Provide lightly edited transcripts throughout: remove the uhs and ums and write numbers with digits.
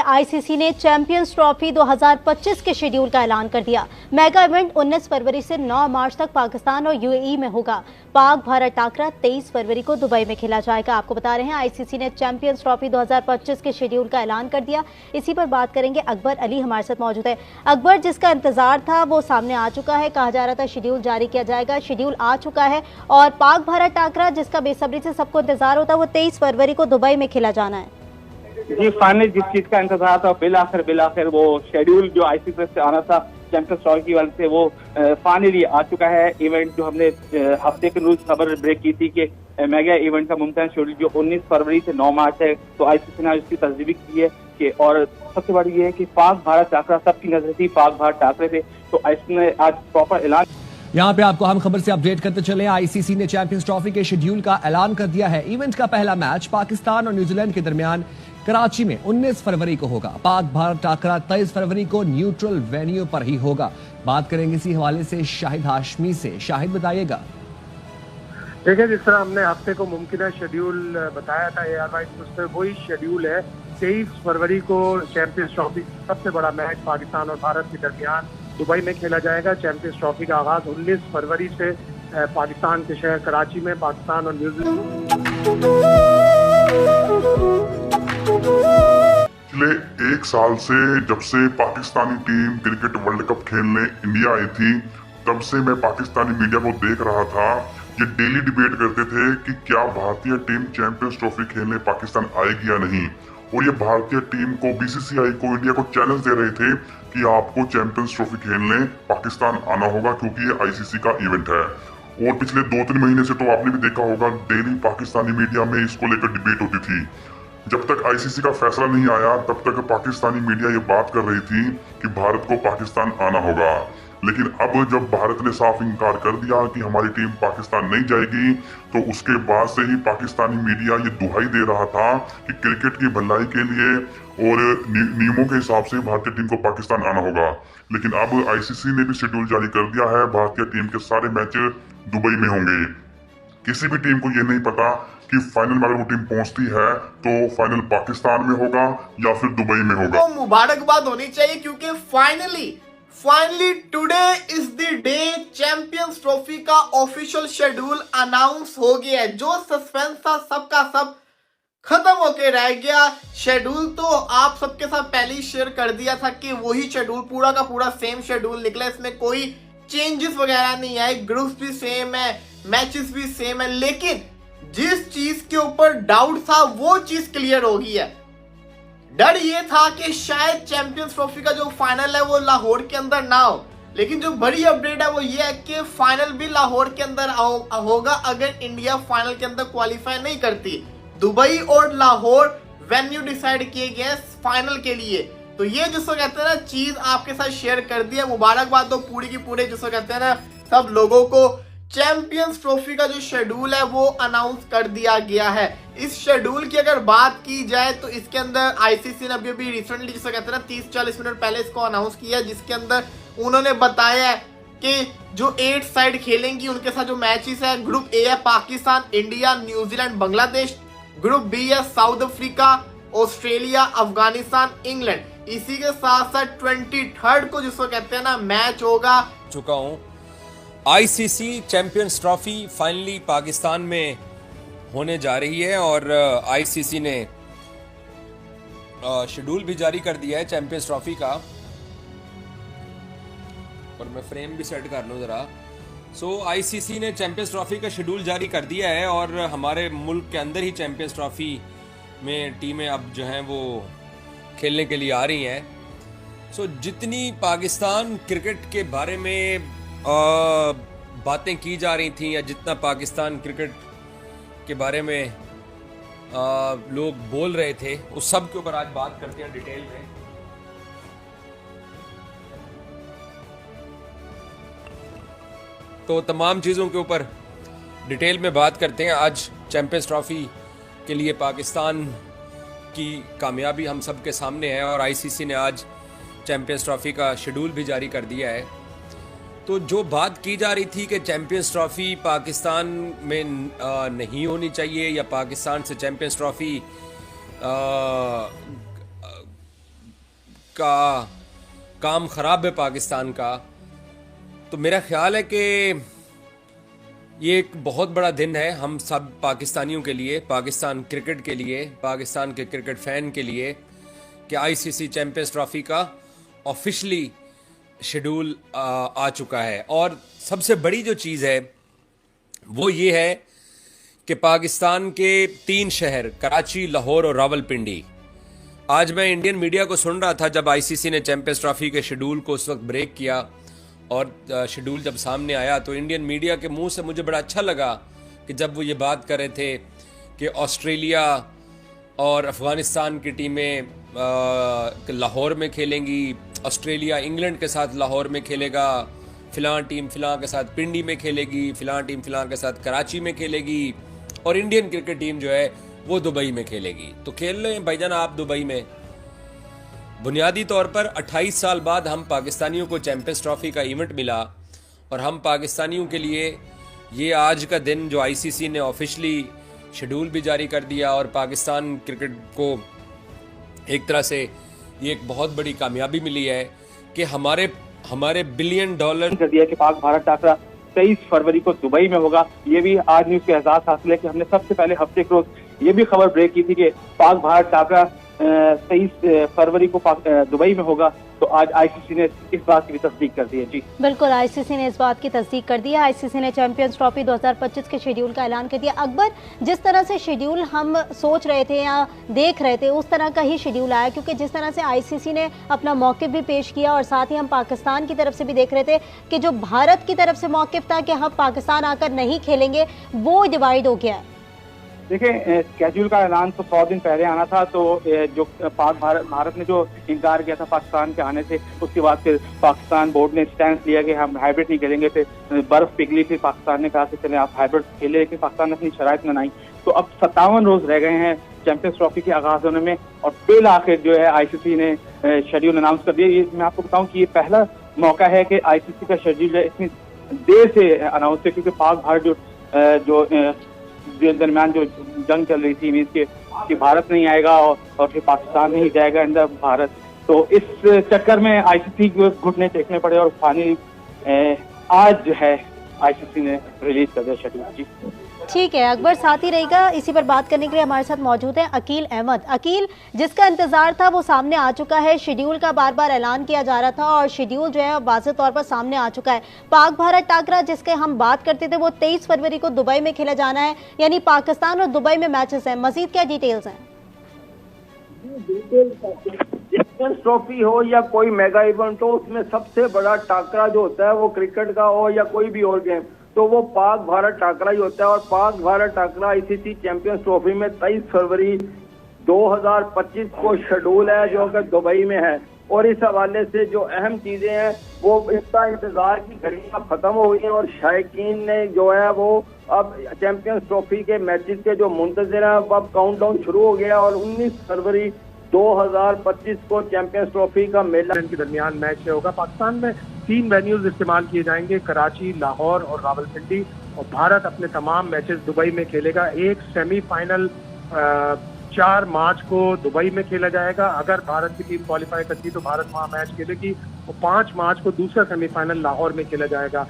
ICC ने champions trophy 2025 के schedule का ऐलान कर दिया। मेगा इवेंट 19 फरवरी से 9 मार्च तक पाकिस्तान और यूएई में होगा। पाक भारत टाकरा 23 फरवरी को दुबई में खेला जाएगा। आपको बता रहे हैं आईसीसी ने चैंपियंस ट्रॉफी 2025 के शेड्यूल का ऐलान कर दिया। इसी पर बात करेंगे। अकबर अली हमारे साथ मौजूद है। अकबर, जिसका इंतजार था वो सामने आ चुका है। कहा जा रहा था शेड्यूल जारी किया जाएगा, शेड्यूल आ चुका है और पाक भारत टाकरा जिसका बेसब्री से सबको इंतजार होता है वो 23 फरवरी को दुबई में खेला जाना है। जी, फाइनली जिस चीज का इंतजार था बिलाखिर वो शेड्यूल जो आईसीसी से आना था चैंपियंस ट्रॉफी की वजह से वो फाइनली आ चुका है। इवेंट जो हमने हफ्ते के रोज खबर ब्रेक की थी कि मेगा इवेंट का मुमकिन शेड्यूल जो 19 फरवरी से 9 मार्च है, तो आईसीसी ने इसकी तस्दीक की है कि और सबसे बड़ी ये है कि पाक भारत टाकरा सबकी नजर थी, पाक भारत टाकरे थे, तो आईसीसी ने आज प्रॉपर ऐलान। यहाँ पे आपको हम खबर से अपडेट करते चले। आईसीसी ने चैंपियंस ट्रॉफी के शेड्यूल का ऐलान कर दिया है। इवेंट का पहला मैच पाकिस्तान और न्यूजीलैंड के दरमियान कराची में 19 फरवरी को होगा। पाक भारत टाकरा 23 फरवरी को न्यूट्रल वेन्यू पर ही होगा। बात करेंगे इसी हवाले से शाहिद हाशमी से। शाहिद, बताइएगा। देखिए, जिस तरह हमने हफ्ते को मुमकिन शेड्यूल बताया था एआर भाई, उसमें वही शेड्यूल है। 23 फरवरी को चैंपियंस ट्रॉफी सबसे बड़ा मैच पाकिस्तान और भारत के दरमियान दुबई में खेला जाएगा। चैंपियंस ट्रॉफी का आगाज 19 फरवरी से पाकिस्तान के शहर कराची में पाकिस्तान और न्यूजीलैंड। पिछले एक साल से जब से Pakistani team cricket world cup खेलने इंडिया आई थी, तब से मैं पाकिस्तानी मीडिया को देख रहा था। ये डेली डिबेट करते थे कि क्या भारतीय टीम चैंपियंस ट्रॉफी खेलने पाकिस्तान आएगी या नहीं, और ये भारतीय टीम को, बीसीसीआई को, इंडिया को चैलेंज दे रहे थे कि आपको चैंपियंस ट्रॉफी खेलने पाकिस्तान आना होगा क्योंकि ये आईसीसी का इवेंट है। और पिछले 2-3 महीने से तो आपने भी देखा होगा, डेली पाकिस्तानी मीडिया में इसको लेकर डिबेट होती थी। जब तक आईसीसी का फैसला नहीं आया तब तक पाकिस्तानी मीडिया ये बात कर रही थी कि भारत को पाकिस्तान आना होगा। लेकिन अब जब भारत ने साफ इनकार कर दिया कि हमारी टीम पाकिस्तान नहीं जाएगी, तो उसके बाद से ही पाकिस्तानी मीडिया ये दुहाई दे रहा था कि क्रिकेट की भलाई के लिए और नियमों के हिसाब से भारतीय टीम को पाकिस्तान आना होगा। लेकिन अब आईसीसी ने भी शेड्यूल जारी कर दिया है। भारतीय टीम के सारे मैच दुबई में होंगे। किसी भी टीम को ये नहीं पता कि फाइनल में अगर वो टीम पहुंचती है तो फाइनल पाकिस्तान में होगा या फिर दुबई में होगा। तो मुबारकबाद होनी चाहिए क्योंकि finally today is the day champions trophy का ऑफिशियल शेड्यूल अनाउंस हो गया है। जो सस्पेंस था सबका सब खत्म होके रह गया। शेड्यूल तो आप सबके साथ पहले ही शेयर कर दिया था कि वही शेड्यूल पूरा का पूरा सेम शेड्यूल निकला, इसमें कोई चेंजेस वगैरह नहीं आए। ग्रुप्स भी सेम है, मैचेस भी सेम है, लेकिन जिस चीज के ऊपर डाउट था वो चीज क्लियर हो गई है। डर ये था कि शायद चैंपियंस ट्रॉफी का जो फाइनल है वो लाहौर के अंदर ना हो, लेकिन जो बड़ी अपडेट है वो ये है कि फाइनल भी लाहौर के अंदर होगा अगर इंडिया फाइनल के अंदर क्वालिफाई नहीं करती। दुबई और लाहौर वेन्यू डिसाइड किए गए फाइनल के लिए। तो ये जिसको कहते हैं ना चीज आपके साथ शेयर कर दी है। मुबारकबाद तो पूरी की पूरे जिसको कहते हैं ना सब लोगों को। चैंपियंस ट्रॉफी का जो शेड्यूल है वो अनाउंस कर दिया गया है। इस शेड्यूल की अगर बात की जाए तो इसके अंदर आईसीसी ने अभी रिसेंटली जिसे कहते हैं ना 30-40 मिनट पहले इसको अनाउंस किया, जिसके अंदर उन्होंने बताया है कि जो 8 साइड खेलेंगी उनके साथ जो मैचेस है, ग्रुप ए है Pakistan, India, New Zealand, Bangladesh. Group B है South Africa, Australia, Afghanistan, England. इसी के साथ साथ 23 को जिसको कहते हैं ना मैच होगा। चुका हूं ICC champions trophy finally Pakistan में होने जा रही है और आईसीसी ने शेड्यूल भी जारी कर दिया है चैंपियंस ट्रॉफी का। और मैं फ्रेम भी सेट कर लूं जरा। आईसीसी ने चैंपियंस ट्रॉफी का शेड्यूल जारी कर दिया है और हमारे मुल्क के अंदर ही चैंपियंस ट्रॉफी में टीमें अब जो हैं वो खेलने के लिए आ रही हैं। जितनी पाकिस्तान क्रिकेट के बारे में बातें की जा रही थी या जितना पाकिस्तान क्रिकेट के बारे में लोग बोल रहे थे, उस सब के ऊपर आज बात करते हैं डिटेल में। तो तमाम चीज़ों के ऊपर डिटेल में बात करते हैं। आज चैंपियंस ट्रॉफी के लिए पाकिस्तान की कामयाबी हम सब के सामने है और आईसीसी ने आज चैंपियंस ट्रॉफी का शेड्यूल भी जारी कर दिया है। तो जो बात की जा रही थी कि चैंपियंस ट्रॉफी पाकिस्तान में नहीं होनी चाहिए या पाकिस्तान से चैंपियंस ट्रॉफी का काम खराब है पाकिस्तान का, तो मेरा ख्याल है कि ये एक बहुत बड़ा दिन है हम सब पाकिस्तानियों के लिए, पाकिस्तान क्रिकेट के लिए, पाकिस्तान के क्रिकेट फैन के लिए, कि आईसीसी चैंपियंस ट्रॉफी का ऑफिशियली शेड्यूल आ चुका है। और सबसे बड़ी जो चीज़ है वो ये है कि पाकिस्तान के 3 शहर कराची, लाहौर और रावलपिंडी, आज मैं इंडियन मीडिया को सुन रहा था जब आईसीसी ने चैंपियंस ट्रॉफी के शेड्यूल को उस वक्त ब्रेक किया और शेड्यूल जब सामने आया तो इंडियन मीडिया के मुंह से मुझे बड़ा अच्छा लगा कि जब वो ये बात कर रहे थे कि ऑस्ट्रेलिया और अफ़गानिस्तान की टीमें लाहौर में खेलेंगी, ऑस्ट्रेलिया इंग्लैंड के साथ लाहौर में खेलेगा, फ़िलाँ टीम फ़िलाँ के साथ पिंडी में खेलेगी, फ़िलाँ टीम फ़िलाँ के साथ कराची में खेलेगी, और इंडियन क्रिकेट टीम जो है वो दुबई में खेलेगी। तो खेल रहे हैं भाईजान आप दुबई में। बुनियादी तौर पर 28 साल बाद हम पाकिस्तानियों को चैंपियंस ट्रॉफी का इवेंट मिला, और हम पाकिस्तानियों के लिए ये आज का दिन जो आईसीसी ने ऑफिशियली शेड्यूल भी जारी कर दिया, और पाकिस्तान क्रिकेट को एक तरह से ये एक बहुत बड़ी कामयाबी मिली है कि हमारे $1 बिलियन कर दिया कि पाक भारत टाकरा 23 फरवरी को दुबई में होगा। ये भी आज न्यूज के एहसास हासिल है कि हमने सबसे पहले हफ्ते के रोज ये भी खबर ब्रेक की थी कि पाक भारत टाकरा 23 फरवरी को दुबई में होगा। तो आज आईसीसी ने इस बात की भी तस्दीक कर दी है। जी बिल्कुल, आईसीसी ने इस बात की तस्दीक कर दी है। आईसीसी ने चैंपियंस ट्रॉफी 2025 के शेड्यूल का ऐलान कर दिया। अकबर, जिस तरह से शेड्यूल हम सोच रहे थे या देख रहे थे उस तरह का ही शेड्यूल आया, क्योंकि जिस तरह से आईसीसी ने अपना मौक़िफ़ भी पेश किया और साथ ही हम पाकिस्तान की तरफ से भी देख रहे थे कि जो भारत की तरफ से मौक़िफ़ था कि हम पाकिस्तान आकर नहीं खेलेंगे, वो डिवाइड हो गया है। देखिए, स्केड्यूल का ऐलान तो 100 दिन पहले आना था, तो जो पाक भारत ने जो इनकार किया था पाकिस्तान के आने से, उसके बाद फिर पाकिस्तान बोर्ड ने स्टैंड लिया कि हम हाइब्रिड नहीं खेलेंगे। फिर बर्फ पिघली, फिर पाकिस्तान ने कहा कि चले आप हाइब्रिड खेले, लेकिन पाकिस्तान ने अपनी शराइत बनाई। तो अब 57 रोज रह गए हैं चैंपियंस ट्रॉफी के आगाज होने में, और बिल आखिर जो है आईसीसी ने शेड्यूल अनाउंस कर दिया। ये मैं आपको बताऊं कि ये पहला मौका है कि आईसीसी का शेड्यूल इतनी देर से अनाउंस है, क्योंकि पाक भारत जो दरमियान जो जंग चल रही थी, मीन्स कि भारत नहीं आएगा और फिर पाकिस्तान नहीं जाएगा अंदर भारत। तो इस चक्कर में आईसीसी को घुटने टेकने पड़े, और फाइनली आज जो है आईसीसी ने रिलीज कर दिया शेड्यूल। जी ठीक है अकबर, साथ ही रहेगा। इसी पर बात करने के लिए हमारे साथ मौजूद है अकील अहमद। अकील, जिसका इंतजार था वो सामने आ चुका है। शेड्यूल का बार बार ऐलान किया जा रहा था और शेड्यूल जो है वाज़ेह तौर पर सामने आ चुका है। पाक भारत टाकरा जिसके हम बात करते थे वो 23 फरवरी को दुबई में खेला जाना है, यानी पाकिस्तान और दुबई में मैचेस हैं। मजीद क्या डिटेल्स हैं? चैंपियंस ट्रॉफी हो या कोई मेगा इवेंट हो, उसमें सबसे बड़ा टाकरा जो होता है वो क्रिकेट का हो या कोई भी और गेम, तो वो पाक भारत टाकरा ही होता है। और Pak Bharat टाकरा ICC champions trophy में 23 फरवरी 2025 को शेड्यूल है, जो कि दुबई में है। और इस हवाले से जो अहम चीजें हैं वो इसका इंतजार की घड़ियां खत्म हो गई हैं, और शायकीन ने जो है वो अब चैंपियंस ट्रॉफी के मैचेस के जो मुंतज़िर हैं अब काउंटडाउन शुरू हो गया, और 19 फरवरी 2025 को चैंपियंस ट्रॉफी का मेला के दरमियान मैच होगा। पाकिस्तान में 3 वेन्यूज इस्तेमाल किए जाएंगे, कराची, लाहौर और रावलपिंडी, और भारत अपने तमाम मैचेस दुबई में खेलेगा। एक सेमीफाइनल 4 मार्च को दुबई में खेला जाएगा। अगर भारत की टीम क्वालिफाई करती तो भारत वहां मैच खेलेगी, और 5 मार्च को दूसरा सेमीफाइनल लाहौर में खेला जाएगा।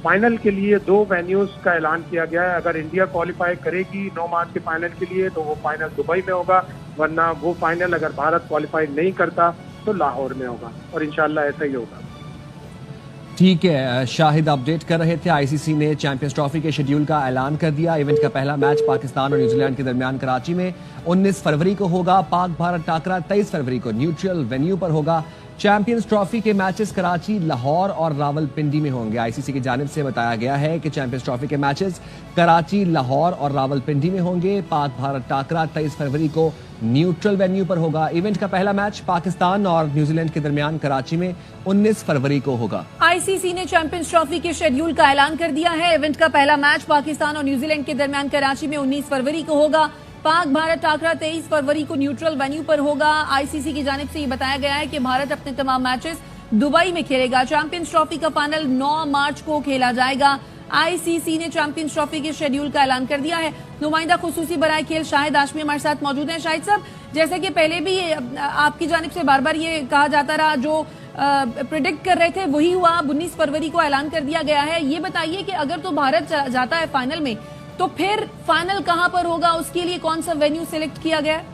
फाइनल के लिए 2 वेन्यूज का ऐलान किया गया है। अगर इंडिया क्वालिफाई करेगी 9 मार्च के फाइनल के लिए तो वो फाइनल दुबई में होगा, वरना वो फाइनल अगर भारत क्वालिफाई नहीं करता तो लाहौर में होगा, और इंशाल्लाह ऐसा ही होगा। ठीक है, शाहिद अपडेट कर रहे थे। आईसीसी ने चैंपियंस ट्रॉफी के शेड्यूल का ऐलान कर दिया। इवेंट का पहला मैच पाकिस्तान और न्यूजीलैंड के दरमियान कराची में 19 फरवरी को होगा। पाक भारत टाकरा 23 फरवरी को न्यूट्रल वेन्यू पर होगा। चैंपियंस ट्रॉफी के मैचेस कराची, लाहौर और रावलपिंडी में होंगे। आईसीसी की जानिब से बताया गया है कि चैंपियंस ट्रॉफी के मैचेस कराची, लाहौर और रावलपिंडी में होंगे। पाक भारत टाकरा 23 फरवरी को न्यूट्रल वेन्यू पर होगा। इवेंट का पहला मैच पाकिस्तान और न्यूजीलैंड के दरमियान कराची में 19 फरवरी को होगा। आईसीसी ने चैंपियंस ट्रॉफी के शेड्यूल का ऐलान कर दिया है। इवेंट का पहला मैच पाकिस्तान और न्यूजीलैंड के दरमियान कराची में 19 फरवरी को होगा। पाक भारत टाकरा 23 फरवरी को न्यूट्रल वेन्यू पर होगा। आईसीसी की जानिब से ये बताया गया है कि भारत अपने तमाम मैचेस दुबई में खेलेगा। चैंपियंस ट्रॉफी का फाइनल 9 मार्च को खेला जाएगा। आईसीसी ने चैंपियंस ट्रॉफी के शेड्यूल का ऐलान कर दिया है। नुमाइंदा खुसूसी बराए खेल शाहिद हाशमी हमारे साथ मौजूद हैं। शाहिद साहब, जैसे कि पहले भी आपकी जानिब से बार बार ये कहा जाता रहा, जो प्रिडिक्ट कर रहे थे वही हुआ। अब 19 फरवरी को ऐलान कर दिया गया है। ये बताइए कि अगर तो भारत जाता है फाइनल में, तो फिर फाइनल कहां पर होगा, उसके लिए कौन सा वेन्यू सिलेक्ट किया गया है?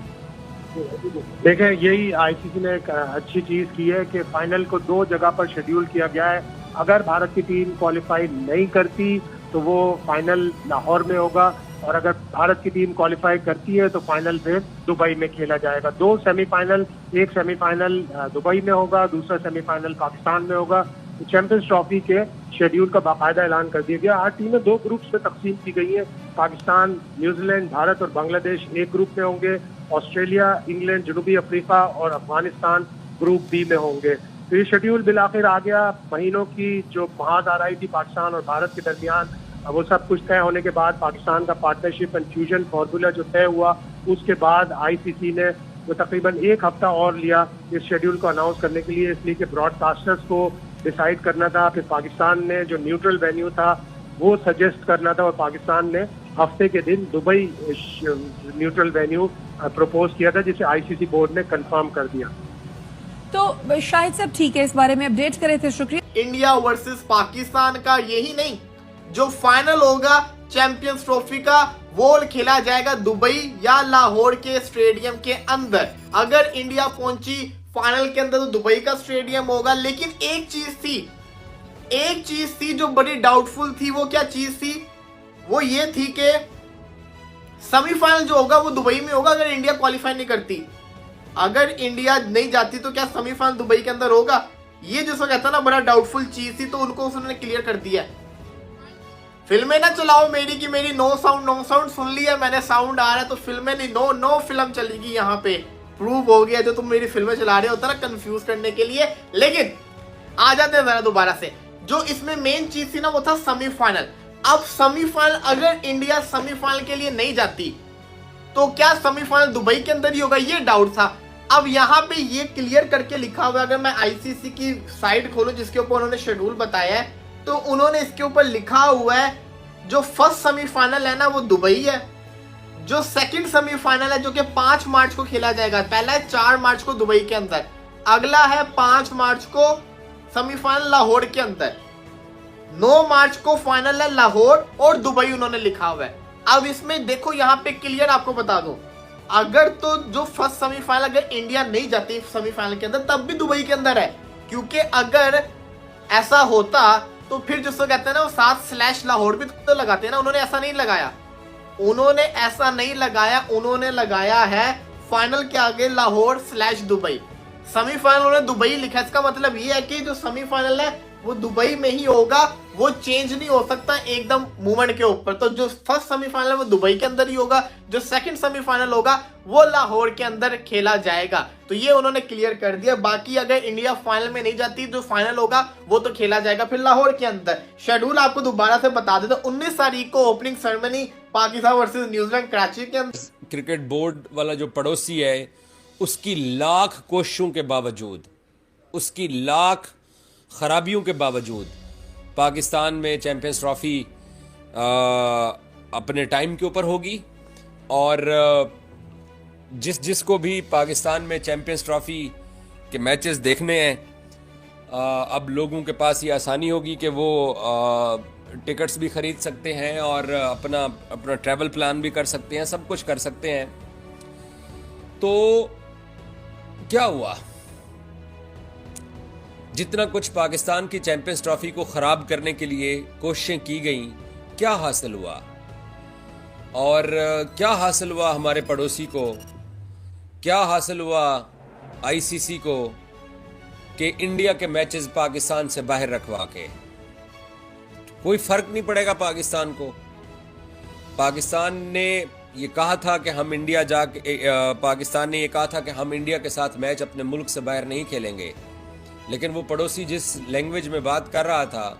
देखें, यही आईसीसी ने एक अच्छी चीज की है कि फाइनल को 2 जगह पर शेड्यूल किया गया है। अगर भारत की टीम क्वालिफाई नहीं करती तो वो फाइनल लाहौर में होगा, और अगर भारत की टीम क्वालिफाई करती है तो फाइनल फिर दुबई में खेला जाएगा। 2 सेमीफाइनल, एक सेमीफाइनल दुबई में होगा, दूसरा सेमीफाइनल पाकिस्तान में होगा। तो चैंपियंस ट्रॉफी के शेड्यूल का बाकायदा ऐलान कर दिया गया। 8 टीमें 2 ग्रुप्स में तकसीम की गई हैं। पाकिस्तान, न्यूजीलैंड, भारत और बांग्लादेश एक ग्रुप में होंगे। ऑस्ट्रेलिया, इंग्लैंड, जनूबी अफ्रीका और अफगानिस्तान ग्रुप बी में होंगे। तो ये शेड्यूल बिलाखिर आ गया। महीनों की जो महाद आ रही थी पाकिस्तान और भारत के दरमियान, वो सब कुछ तय होने के बाद पाकिस्तान का पार्टनरशिप एंड फ्यूजन फार्मूला जो तय हुआ, उसके बाद आईसीसी ने वो तकरीबन 1 हफ्ता और लिया इस शेड्यूल को अनाउंस करने के लिए, इसलिए कि ब्रॉडकास्टर्स को डिसाइड करना था। फिर पाकिस्तान ने जो न्यूट्रल वेन्यू था वो सजेस्ट करना था, और पाकिस्तान ने हफ्ते के दिन दुबई न्यूट्रल वेन्यू प्रपोज किया था, जिसे आईसीसी बोर्ड ने कंफर्म कर दिया। तो शाहिद साहब, ठीक है, इस बारे में अपडेट करे थे, शुक्रिया। इंडिया वर्सेस पाकिस्तान का यही नहीं, जो फाइनल होगा चैंपियंस ट्रॉफी का, वो खेला जाएगा दुबई या लाहौर के स्टेडियम के अंदर। अगर इंडिया पहुंची फाइनल के अंदर तो दुबई का स्टेडियम होगा। लेकिन एक चीज थी जो बड़ी डाउटफुल थी। वो क्या चीज थी? वो ये थी कि सेमीफाइनल जो होगा वो दुबई में होगा अगर इंडिया क्वालिफाई नहीं करती। अगर इंडिया नहीं जाती तो क्या सेमीफाइनल दुबई के अंदर होगा? ये जिसको कहता है ना, बड़ा डाउटफुल चीज थी, तो उनको उन्होंने क्लियर कर दिया। फिल्में ना चलाओ मेरी की मेरी नो साउंड सुन लिया मैंने, साउंड आ रहा है तो फिल्में नहीं, नो फिल्म चलेगी यहाँ पे। प्रूव हो गया जो तुम मेरी फिल्में चला रहे होता ना कंफ्यूज करने के लिए। लेकिन आ जाते हैं जरा दोबारा से, जो इसमें मेन चीज थी ना वो था सेमीफाइनल। अब सेमीफाइनल, अगर इंडिया सेमीफाइनल के लिए नहीं जाती तो क्या सेमीफाइनल दुबई के अंदर ही होगा, ये डाउट था। अब यहाँ पे ये क्लियर करके लिखा हुआ है, अगर मैं आईसीसी की साइट खोलूं जिसके ऊपर उन्होंने शेड्यूल बताया है, तो उन्होंने इसके ऊपर लिखा हुआ है जो फर्स्ट सेमीफाइनल है ना वो दुबई है, जो सेकंड सेमीफाइनल है जो कि 5 मार्च को खेला जाएगा, पहला है 4 मार्च को दुबई के अंदर, अगला है 5 मार्च को सेमीफाइनल लाहौर के अंदर, 9 मार्च को फाइनल है लाहौर और दुबई उन्होंने लिखा हुआ है। अब इसमें देखो यहाँ पे क्लियर आपको बता दो, अगर तो जो फर्स्ट सेमीफाइनल अगर इंडिया नहीं जाती सेमीफाइनल के अंदर तब भी दुबई के अंदर है, क्योंकि अगर ऐसा होता तो फिर जिसको कहते हैं ना वो 7/ लाहौर भी तो लगाते हैं ना। उन्होंने ऐसा नहीं लगाया, उन्होंने लगाया है फाइनल के आगे लाहौर/दुबई। सेमीफाइनल उन्होंने दुबई लिखा। इसका मतलब ये है कि जो सेमीफाइनल है वो दुबई में ही होगा, वो चेंज नहीं हो सकता एकदम मूवमेंट के ऊपर। तो जो फर्स्ट सेमीफाइनल है वो दुबई के अंदर ही होगा, जो सेकंड सेमीफाइनल होगा वो लाहौर के अंदर खेला जाएगा। तो ये उन्होंने क्लियर कर दिया। बाकी अगर इंडिया फाइनल में नहीं जाती जो फाइनल होगा वो तो खेला जाएगा फिर लाहौर के अंदर। शेड्यूल आपको दोबारा से बता देता हूं, 19 तारीख को opening ceremony Pakistan versus New Zealand Karachi के अंदर। क्रिकेट बोर्ड वाला जो पड़ोसी है उसकी लाख कोशिशों के बावजूद, उसकी लाख खराबियों के बावजूद पाकिस्तान में चैंपियंस ट्रॉफी अपने टाइम के ऊपर होगी। और जिसको भी पाकिस्तान में चैंपियंस ट्रॉफी के मैचेस देखने हैं, अब लोगों के पास ये आसानी होगी कि वो टिकट्स भी खरीद सकते हैं और अपना ट्रैवल प्लान भी कर सकते हैं, सब कुछ कर सकते हैं। तो क्या हुआ, जितना कुछ पाकिस्तान की चैंपियंस ट्रॉफी को खराब करने के लिए कोशिशें की गई, क्या हासिल हुआ? और क्या हासिल हुआ हमारे पड़ोसी को, क्या हासिल हुआ आईसीसी को कि इंडिया के मैचेस पाकिस्तान से बाहर रखवा के कोई फर्क नहीं पड़ेगा पाकिस्तान को। पाकिस्तान ने ये कहा था कि हम इंडिया पाकिस्तान ने ये कहा था कि हम इंडिया के साथ मैच अपने मुल्क से बाहर नहीं खेलेंगे, लेकिन वो पड़ोसी जिस लैंग्वेज में बात कर रहा था,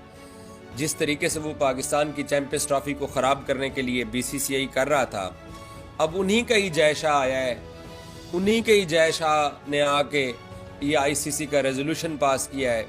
जिस तरीके से वो पाकिस्तान की चैंपियंस ट्रॉफी को ख़राब करने के लिए बीसीसीआई कर रहा था, अब उन्हीं का ही जय शाह आया है, उन्हीं के ही जय शाह ने आके ये आईसीसी का रेजोल्यूशन पास किया है